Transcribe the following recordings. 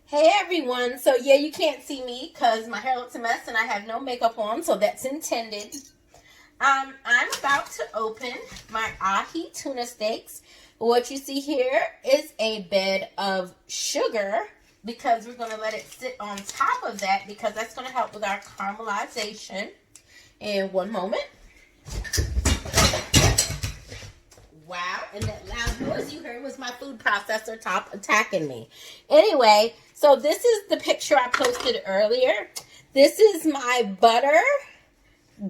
Hey everyone, so yeah, you can't see me because my hair looks a mess and I have no makeup on, so that's intended. I'm about to open my Ahi Tuna steaks. What you see here is a bed of sugar because we're going to let it sit on top of that because that's going to help with our caramelization. In one moment. Wow, and that loud noise you heard was my food processor top attacking me. Anyway, so this is the picture I posted earlier. This is my butter,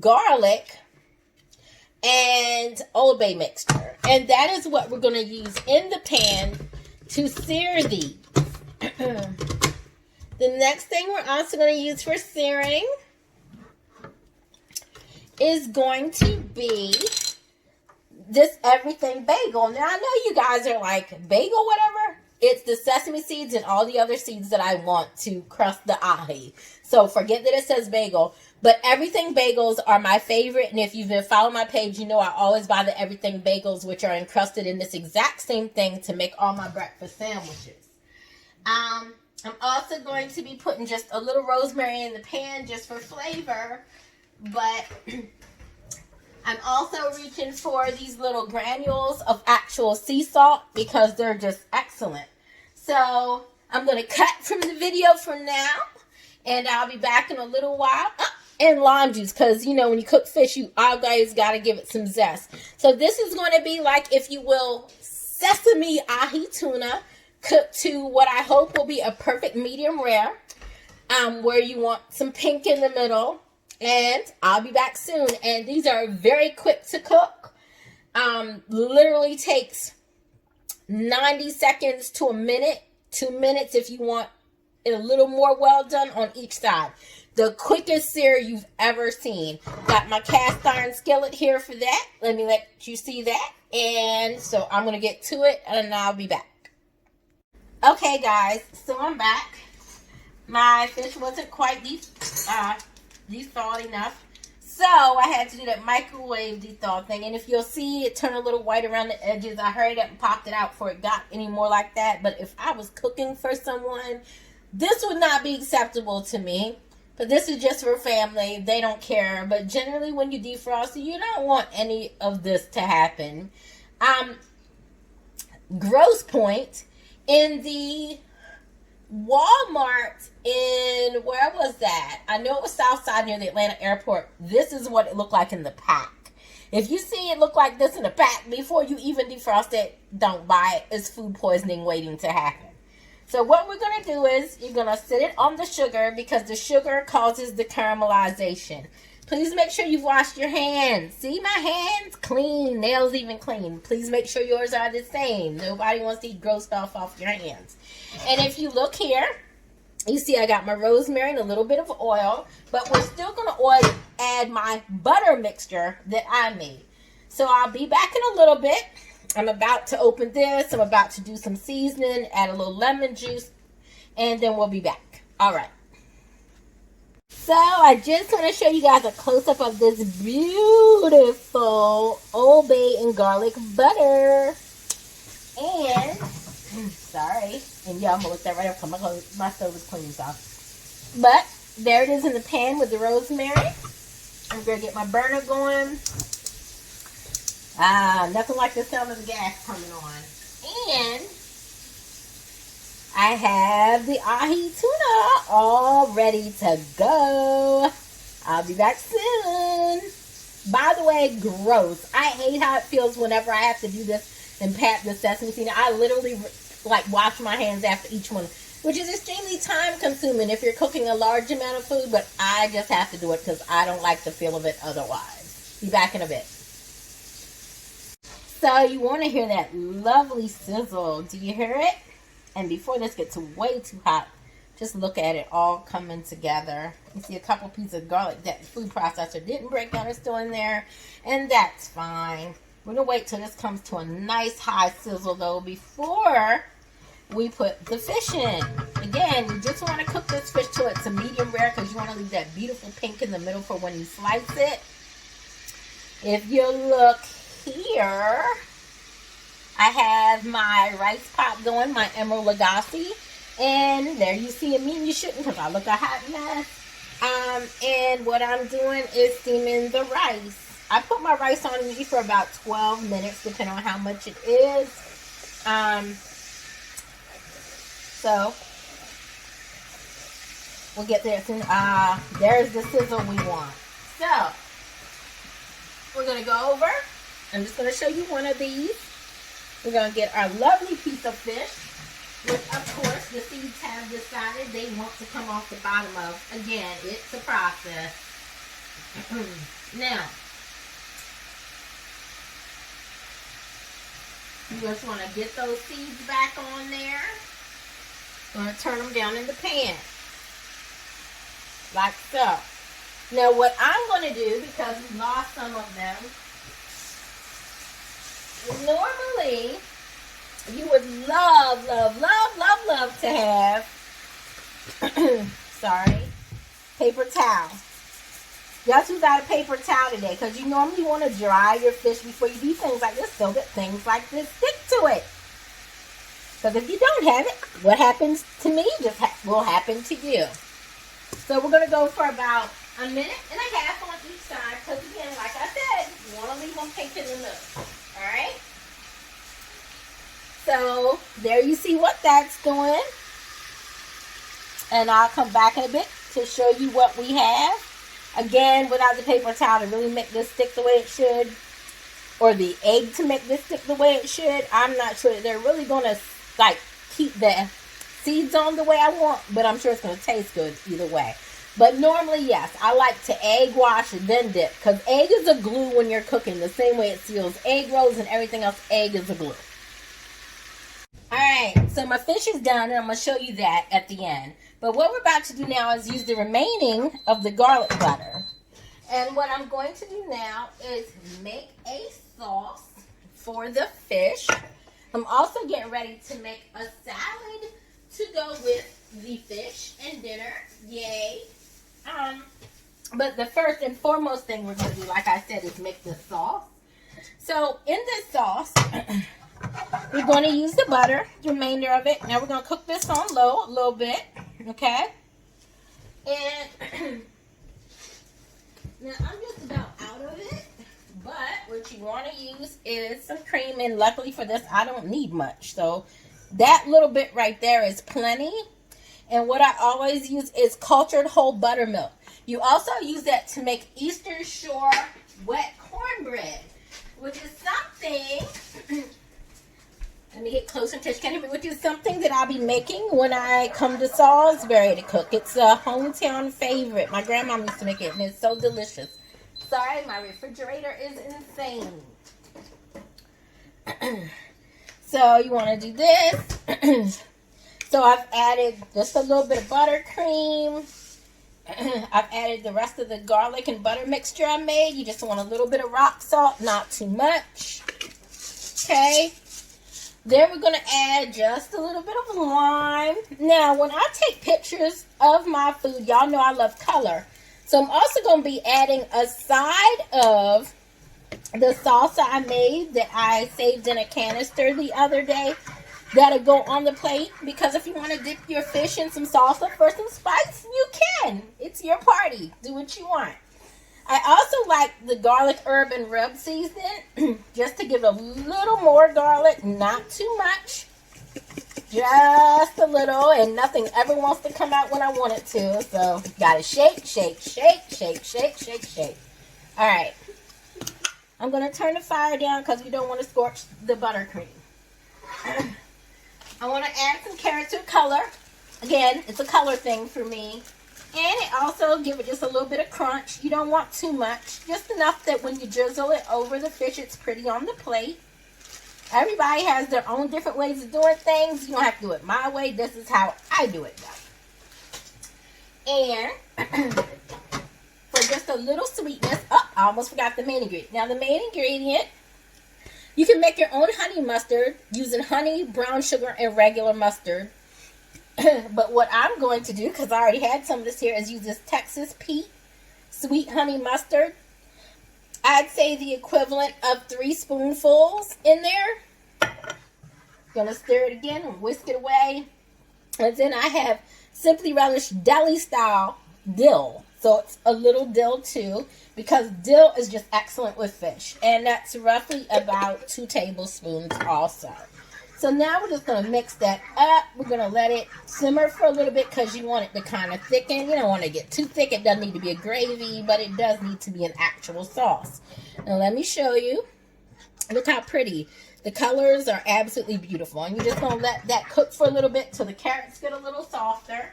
garlic, and Old Bay mixture. And that is what we're going to use in the pan to sear these. The next thing we're also going to use for searing is going to be this everything bagel. Now, I know you guys are like, bagel whatever? It's the sesame seeds and all the other seeds that I want to crust the ahi. So forget that it says bagel. But everything bagels are my favorite. And if you've been following my page, you know I always buy the everything bagels, which are encrusted in this exact same thing to make all my breakfast sandwiches. I'm also going to be putting just a little rosemary in the pan just for flavor. But I'm also reaching for these little granules of actual sea salt because they're just excellent. So I'm going to cut from the video for now, and I'll be back in a little while. And lime juice, because, you know, when you cook fish, you always got to give it some zest. So this is going to be like, if you will, sesame ahi tuna cooked to what I hope will be a perfect medium rare, where you want some pink in the middle. And I'll be back soon. And these are very quick to cook. Literally takes 90 seconds to a minute. 2 minutes if you want it a little more well done on each side. The quickest sear you've ever seen. Got my cast iron skillet here for that. Let me let you see that. And so I'm going to get to it and I'll be back. Okay guys, so I'm back. My fish wasn't quite de-thawed enough, so I had to do that microwave de-thaw thing. And if you'll see it turn a little white around the edges, I hurried up and popped it out before it got any more like that. But if I was cooking for someone, this would not be acceptable to me. But this is just for family. They don't care. But generally when you defrost it, you don't want any of this to happen. Gross point, in the Walmart in, where was that? I know it was Southside near the Atlanta airport. This is what it looked like in the pack. If you see it look like this in the pack before you even defrost it, don't buy it. It's food poisoning waiting to happen. So what we're going to do is you're going to sit it on the sugar because the sugar causes the caramelization. Please make sure you've washed your hands. See, my hands clean, nails even clean. Please make sure yours are the same. Nobody wants to eat gross stuff off your hands. And if you look here, you see I got my rosemary and a little bit of oil, but we're still going to add my butter mixture that I made. So I'll be back in a little bit. I'm about to open this. I'm about to do some seasoning, add a little lemon juice, and then we'll be back. All right. So I just want to show you guys a close-up of this beautiful Old Bay and garlic butter. And, sorry, and yeah, I'm going to look that right up because my stove is clean, so. But there it is in the pan with the rosemary. I'm going to get my burner going. Nothing like the sound of the gas coming on. And I have the ahi tuna all ready to go. I'll be back soon. By the way, gross. I hate how it feels whenever I have to do this and pat the sesame seed. I literally like wash my hands after each one, which is extremely time consuming if you're cooking a large amount of food, but I just have to do it because I don't like the feel of it otherwise. Be back in a bit. So you want to hear that lovely sizzle. Do you hear it? And before this gets way too hot, just look at it all coming together. You see a couple pieces of garlic that the food processor didn't break down, is still in there. And that's fine. We're going to wait till this comes to a nice high sizzle though before we put the fish in. Again, you just want to cook this fish till it's a medium rare because you want to leave that beautiful pink in the middle for when you slice it. If you look here, I have my rice pot going, my Emerald Lagasse. And there you see it. Me, you shouldn't, because I look a hot mess. And what I'm doing is steaming the rice. I put my rice on usually for about 12 minutes, depending on how much it is. So we'll get there soon. There's the sizzle we want. So we're gonna go over. I'm just gonna show you one of these. We're gonna get our lovely piece of fish, which of course the seeds have decided they want to come off the bottom of. Again, it's a process. Now, you just want to get those seeds back on there. I'm going to turn them down in the pan. Like so. Now what I'm going to do, because we lost some of them, normally you would love to have, sorry, paper towel. Just use out a paper towel today, because you normally want to dry your fish before you do things like this so that things like this stick to it. Because if you don't have it, what happens to me just will happen to you. So we're going to go for about a minute and a half on each side, because again, like I said, you want to leave them pink in the middle. Alright? So there you see what that's doing. And I'll come back a bit to show you what we have. Again, without the paper towel to really make this stick the way it should, or the egg to make this stick the way it should, I'm not sure they're really going to like keep the seeds on the way I want, but I'm sure it's going to taste good either way. But normally, yes, I like to egg wash and then dip, because egg is a glue when you're cooking, the same way it seals egg rolls and everything else. Egg is a glue. Alright, so my fish is done, and I'm going to show you that at the end. But what we're about to do now is use the remaining of the garlic butter. And what I'm going to do now is make a sauce for the fish. I'm also getting ready to make a salad to go with the fish and dinner. Yay. But the first and foremost thing we're going to do, like I said, is make the sauce. So in this sauce, we're going to use the butter, the remainder of it. Now we're going to cook this on low a little bit. Okay? And now I'm just about out of it. But what you want to use is some cream. And luckily for this, I don't need much. So that little bit right there is plenty. And what I always use is cultured whole buttermilk. You also use that to make Eastern Shore wet cornbread, which is something... Let me get closer to it, which is something that I'll be making when I come to Salisbury to cook. It's a hometown favorite. My grandma used to make it, and it's so delicious. Sorry, my refrigerator is insane. So you want to do this. So I've added just a little bit of buttercream. I've added the rest of the garlic and butter mixture I made. You just want a little bit of rock salt, not too much. Okay. Then we're going to add just a little bit of lime. Now, when I take pictures of my food, y'all know I love color. So I'm also going to be adding a side of the salsa I made that I saved in a canister the other day. That'll go on the plate, because if you want to dip your fish in some salsa for some spice, you can. It's your party. Do what you want. I also like the garlic, herb, and rub seasoning, just to give a little more garlic, not too much, just a little, and nothing ever wants to come out when I want it to, so gotta shake, shake, shake, shake, shake, shake, shake. All right, I'm gonna turn the fire down because we don't want to scorch the buttercream. I want to add some carrots to color. Again, it's a color thing for me. And it also give it just a little bit of crunch. You don't want too much. Just enough that when you drizzle it over the fish, it's pretty on the plate. Everybody has their own different ways of doing things. You don't have to do it my way. This is how I do it, though. And for just a little sweetness. Oh, I almost forgot the main ingredient. Now, the main ingredient, you can make your own honey mustard using honey, brown sugar, and regular mustard. But what I'm going to do, because I already had some of this here, is use this Texas Pete sweet honey mustard. I'd say the equivalent of 3 spoonfuls in there. Gonna stir it again and whisk it away. And then I have Simply Relish deli style dill. So it's a little dill too, because dill is just excellent with fish. And that's roughly about 2 tablespoons also. So now we're just going to mix that up. We're going to let it simmer for a little bit because you want it to kind of thicken. You don't want to get too thick. It doesn't need to be a gravy, but it does need to be an actual sauce. Now let me show you. Look how pretty. The colors are absolutely beautiful. And you're just going to let that cook for a little bit till the carrots get a little softer.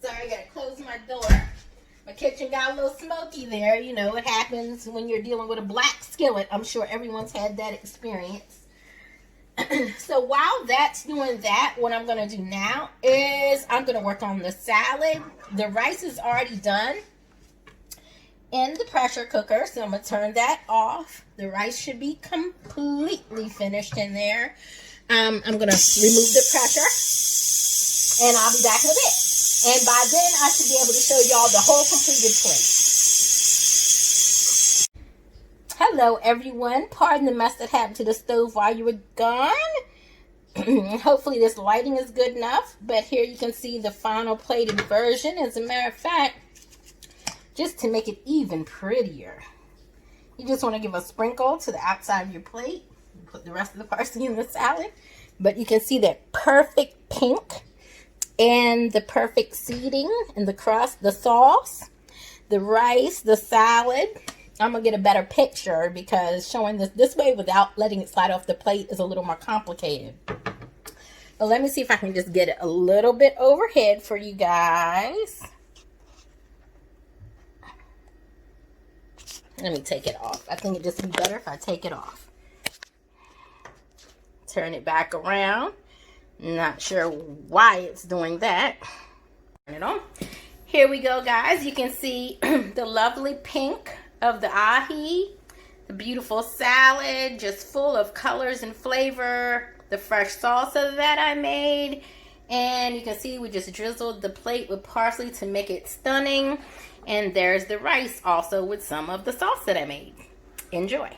Sorry, I got to close my door. My kitchen got a little smoky there. You know, it happens when you're dealing with a black skillet. I'm sure everyone's had that experience. So while that's doing that, what I'm going to do now is I'm going to work on the salad. The rice is already done in the pressure cooker, so I'm going to turn that off. The rice should be completely finished in there. I'm going to remove the pressure, and I'll be back in a bit. And by then, I should be able to show y'all the whole completed plate. Hello, everyone. Pardon the mess that happened to the stove while you were gone. Hopefully, this lighting is good enough. But here you can see the final plated version. As a matter of fact, just to make it even prettier, you just want to give a sprinkle to the outside of your plate. Put the rest of the parsley in the salad. But you can see that perfect pink. And the perfect seeding and the crust, the sauce, the rice, the salad. I'm going to get a better picture because showing this way without letting it slide off the plate is a little more complicated. But let me see if I can just get it a little bit overhead for you guys. Let me take it off. I think it'd just be better if I take it off. Turn it back around. Not sure why it's doing that. Turn it on. Here we go, guys. You can see the lovely pink of the ahi, the beautiful salad, just full of colors and flavor, the fresh salsa that I made, and you can see we just drizzled the plate with parsley to make it stunning. And there's the rice also with some of the sauce that I made. Enjoy.